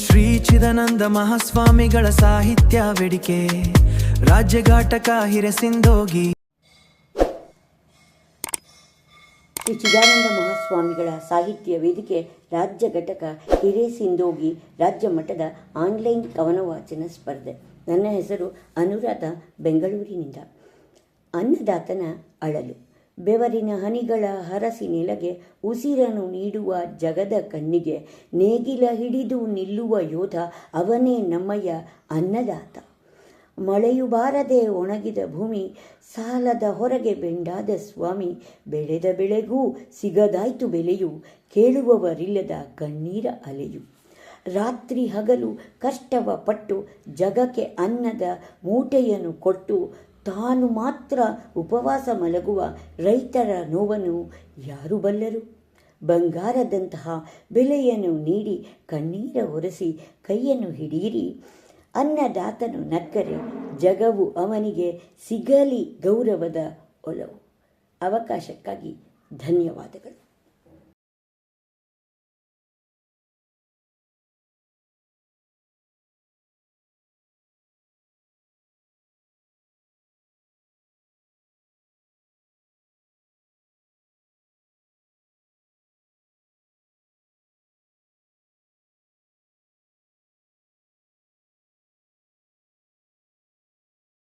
ಶ್ರೀ ಚಿದಾನಂದ ಮಹಾಸ್ವಾಮಿಗಳ ಸಾಹಿತ್ಯ ವೇದಿಕೆ ರಾಜ್ಯಘಾಟಕ ಹಿರಸಿಂಧೋಗಿ. ಶ್ರೀ ಚಿದಾನಂದ ಮಹಾಸ್ವಾಮಿಗಳ ಸಾಹಿತ್ಯ ವೇದಿಕೆ ರಾಜ್ಯ ಘಟಕ ಹಿರೇಸಿಂಧೋಗಿ ರಾಜ್ಯ ಮಟ್ಟದ ಆನ್ಲೈನ್ ಕವನ ವಾಚನ ಸ್ಪರ್ಧೆ. ನನ್ನ ಹೆಸರು ಅನುರಾಧ, ಬೆಂಗಳೂರಿನಿಂದ. ಅನ್ನದಾತನ ಅಳಲು. ಬೆವರಿನ ಹನಿಗಳ ಹರಸಿ ನೆಲಗೆ ಉಸಿರನ್ನು ನೀಡುವ ಜಗದ ಕಣ್ಣಿಗೆ ನೇಗಿಲ ಹಿಡಿದು ನಿಲ್ಲುವ ಯೋಧ ಅವನೇ ನಮ್ಮಯ್ಯ ಅನ್ನದಾತ. ಮಳೆಯು ಬಾರದೆ ಒಣಗಿದ ಭೂಮಿ, ಸಾಲದ ಹೊರಗೆ ಬೆಂಡಾದ ಸ್ವಾಮಿ. ಬೆಳೆದ ಬೆಳೆಗೂ ಸಿಗದಾಯ್ತು ಬೆಲೆಯು, ಕೇಳುವವರಿಲ್ಲದ ಕಣ್ಣೀರ ಅಲೆಯು. ರಾತ್ರಿ ಹಗಲು ಕಷ್ಟವ ಪಟ್ಟು ಜಗಕ್ಕೆ ಅನ್ನದ ಮೂಟೆಯನ್ನು ಕೊಟ್ಟು ತಾನು ಮಾತ್ರ ಉಪವಾಸ ಮಲಗುವ ರೈತರ ನೋವನ್ನು ಯಾರು ಬಲ್ಲರು? ಬಂಗಾರದಂತಹ ಬೆಲೆಯನ್ನು ನೀಡಿ ಕಣ್ಣೀರ ಒರೆಸಿ ಕೈಯನ್ನು ಹಿಡಿಯಿರಿ. ಅನ್ನದಾತನು ನಕ್ಕರೆ ಜಗವು ಅವನಿಗೆ ಸಿಗಲಿ ಗೌರವದ ಒಲವು. ಅವಕಾಶಕ್ಕಾಗಿ ಧನ್ಯವಾದಗಳು.